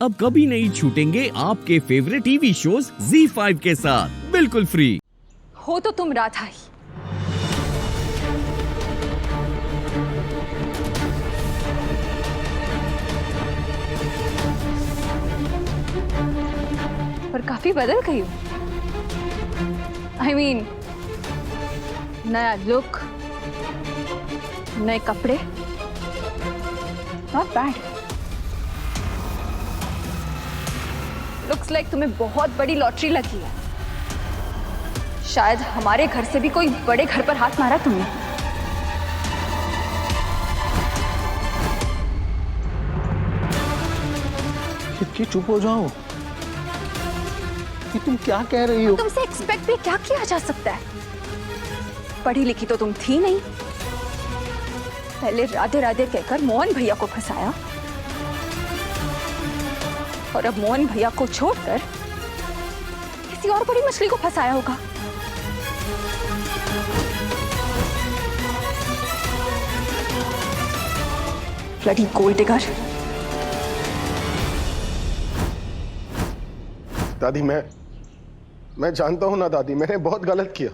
अब कभी नहीं छूटेंगे आपके फेवरेट टीवी शोज ZEE5 के साथ बिल्कुल फ्री। हो तो तुम राधा ही। पर काफी बदल गई हो। I mean, नया लुक, नए कपड़े, नॉट बैड। लुक्स लाइक तुम्हें बहुत बड़ी लॉटरी लगी है। शायद हमारे घर से भी कोई बड़े घर पर हाथ मारा तुमने। चिटकी चुप हो जाओ। कि तुम क्या कह रही हो? तुमसे एक्सपेक्ट भी क्या किया जा सकता है? पढ़ी लिखी तो तुम थी नहीं। पहले राधे राधे कहकर मोहन भैया को फंसाया और अब मोहन भैया को छोड़कर किसी और बड़ी मछली को फंसाया होगा। Bloody gold digger. दादी मैं जानता हूं ना दादी, मैंने बहुत गलत किया।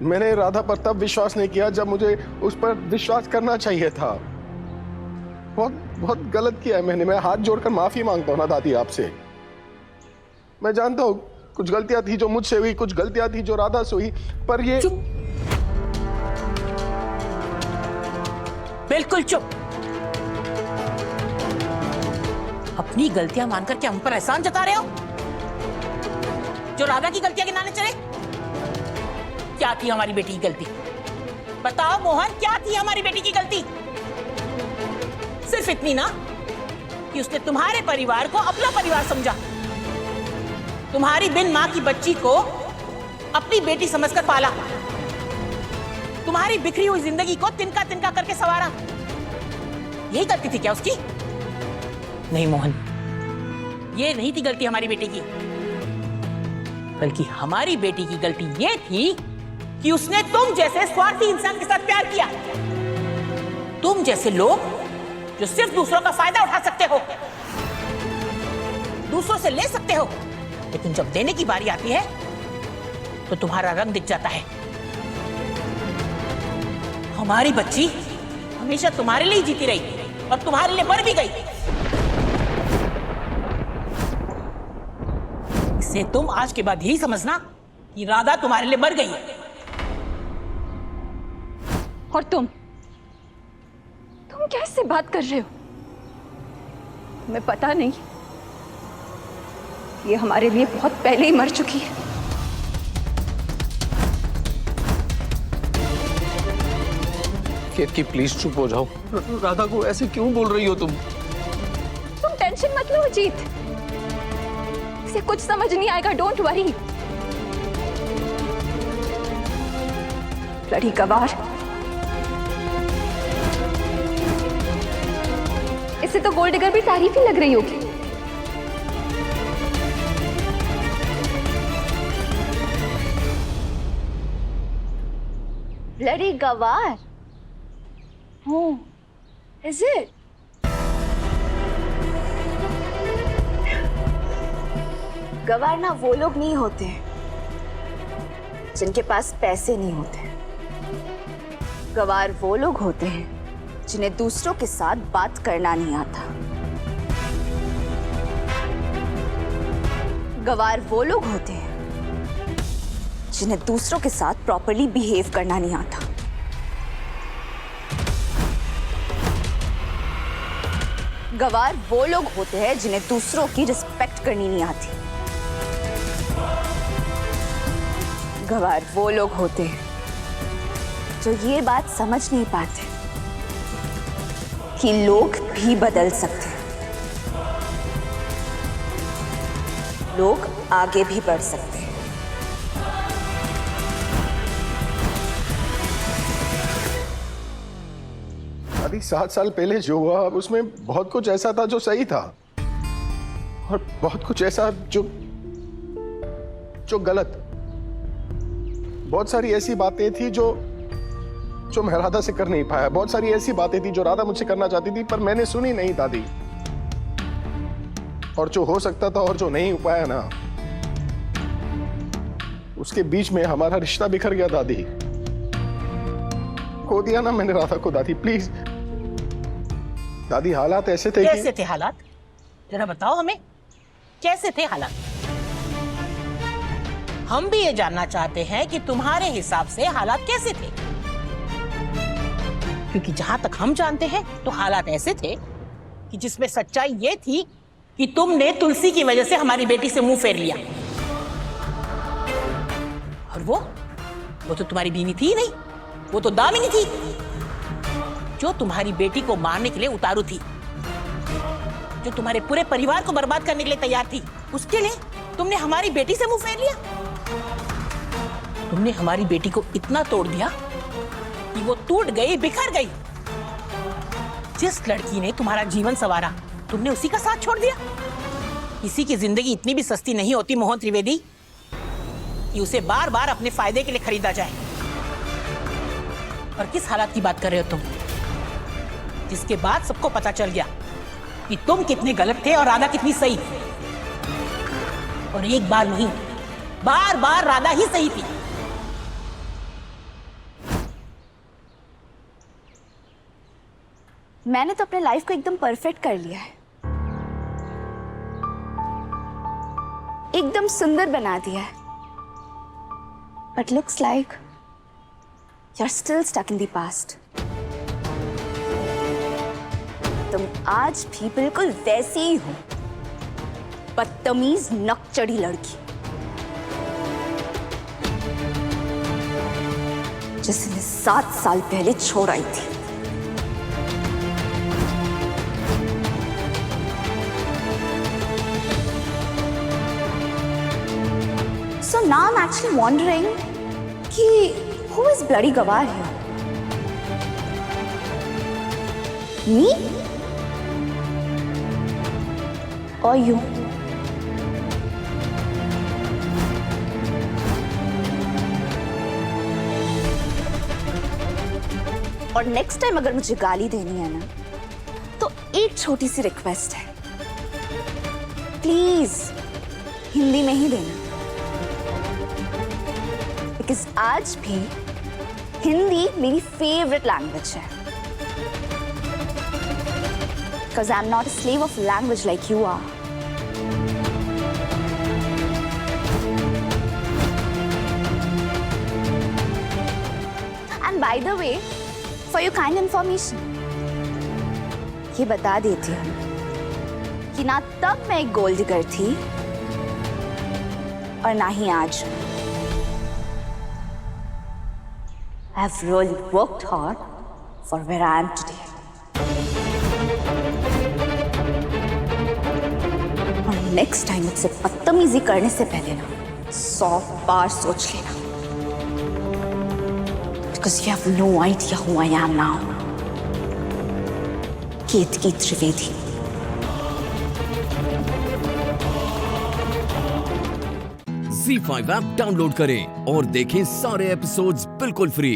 मैंने राधा पर तब विश्वास नहीं किया जब मुझे उस पर विश्वास करना चाहिए था। बहुत गलत किया है मैंने। मैं हाथ जोड़कर माफी मांगता हूं ना दादी आपसे। मैं जानता हूं कुछ गलतियां थी जो मुझसे हुई, कुछ गलतियां थी जो राधा से हुई, पर ये चुप, बिल्कुल चुप। अपनी गलतियां मानकर क्या हम पर एहसान जता रहे हो? जो राधा की गलतियां गिनाने चले? क्या थी हमारी बेटी की गलती? बताओ मोहन, क्या थी हमारी बेटी की गलती? सिर्फ इतनी ना कि उसने तुम्हारे परिवार को अपना परिवार समझा, तुम्हारी बिन मां की बच्ची को अपनी बेटी समझकर पाला, तुम्हारी बिखरी हुई जिंदगी को तिनका तिनका करके संवारा। यही गलती थी क्या उसकी? नहीं मोहन, ये नहीं थी गलती हमारी बेटी की, बल्कि हमारी बेटी की गलती ये थी कि उसने तुम जैसे स्वार्थी इंसान के साथ प्यार किया। तुम जैसे लोग जो सिर्फ दूसरों का फायदा उठा सकते हो, दूसरों से ले सकते हो, लेकिन जब देने की बारी आती है तो तुम्हारा रंग दिख जाता है। हमारी बच्ची हमेशा तुम्हारे लिए जीती रही और तुम्हारे लिए मर भी गई। इसे तुम आज के बाद यही समझना कि राधा तुम्हारे लिए मर गई है। और तुम क्या इससे बात कर रहे हो? तुम्हें पता नहीं, ये हमारे लिए बहुत पहले ही मर चुकी है। केतकी प्लीज चुप हो जाओ। राधा को ऐसे क्यों बोल रही हो तुम? तुम टेंशन मत लो अजीत, इसे कुछ समझ नहीं आएगा। Don't worry. ब्लडी गवार, इसे तो गोल्ड डिगर भी तारीफ ही लग रही होगी। ब्लडी गवार? Oh, is it? गवार ना वो लोग नहीं होते जिनके पास पैसे नहीं होते। गवार वो लोग होते हैं जिन्हें दूसरों के साथ बात करना नहीं आता। गवार वो लोग होते हैं जिन्हें दूसरों के साथ प्रॉपर्ली बिहेव करना नहीं आता। गवार वो लोग होते हैं जिन्हें दूसरों की रिस्पेक्ट करनी नहीं आती। गवार वो लोग होते हैं जो ये बात समझ नहीं पाते कि लोग भी बदल सकते हैं, लोग आगे भी बढ़ सकते हैं। अभी 7 साल पहले जो हुआ उसमें बहुत कुछ ऐसा था जो सही था और बहुत कुछ ऐसा जो गलत। बहुत सारी ऐसी बातें थी जो मैं राधा से कर नहीं पाया। बहुत सारी ऐसी बातें थी जो राधा मुझसे करना चाहती थी पर मैंने सुनी नहीं दादी। और जो हो सकता था और जो नहीं हो पाया ना, उसके बीच में हमारा रिश्ता बिखर गया दादी। खो दिया ना मैंने राधा को दादी, प्लीज। दादी हालात ऐसे थे कैसे थे हालात? जरा बताओ हमें, कैसे थे हालात? हम भी ये जानना चाहते हैं कि तुम्हारे हिसाब से हालात कैसे थे, क्योंकि जहां तक हम जानते हैं तो हालात ऐसे थे कि जिसमें सच्चाई ये थी कि तुमने तुलसी की वजह से हमारी बेटी से मुंह फेर लिया। और वो तो तुम्हारी बीवी थी ही नहीं, वो तो दामिनी थी, जो तुम्हारी बेटी को मारने के लिए उतारू थी, जो तुम्हारे पूरे परिवार को बर्बाद करने के लिए तैयार थी। उसके लिए तुमने हमारी बेटी से मुंह फेर लिया। तुमने हमारी बेटी को इतना तोड़ दिया कि वो टूट गई, बिखर गई। जिस लड़की ने तुम्हारा जीवन संवारा, तुमने उसी का साथ छोड़ दिया। किसी की जिंदगी इतनी भी सस्ती नहीं होती मोहन त्रिवेदी कि उसे बार बार अपने फायदे के लिए खरीदा जाए। और किस हालात की बात कर रहे हो तुम, जिसके बाद सबको पता चल गया कि तुम कितने गलत थे और राधा कितनी सही। और एक बार नहीं, बार बार राधा ही सही थी। मैंने तो अपने लाइफ को एकदम परफेक्ट कर लिया है, एकदम सुंदर बना दिया है। But looks like you are still stuck in the past. तुम आज भी बिल्कुल वैसी ही हो, बदतमीज नकचढ़ी लड़की जिसने 7 साल पहले छोड़ आई थी। So now I'm actually wondering कि who is bloody Gawar here? Me? Or you? और नेक्स्ट टाइम अगर मुझे गाली देनी है ना, तो एक छोटी सी रिक्वेस्ट है, प्लीज हिंदी में ही देना। बिकॉज आज भी हिंदी मेरी फेवरेट लैंग्वेज है। Because I am not a slave of language like you are. And by the way, for your kind information, ये बता देती हूँ कि ना तब मैं एक गोल्ड डिगर थी और ना ही आज। I've really worked hard for where I am today. और नेक्स्ट टाइम मुझसे बदतमीजी करने से पहले ना 100 बार सोच लेना। Because you have no idea who I am now. Ketki Trivedi. Z5 app download करें और देखें सारे एपिसोड्स बिल्कुल फ्री।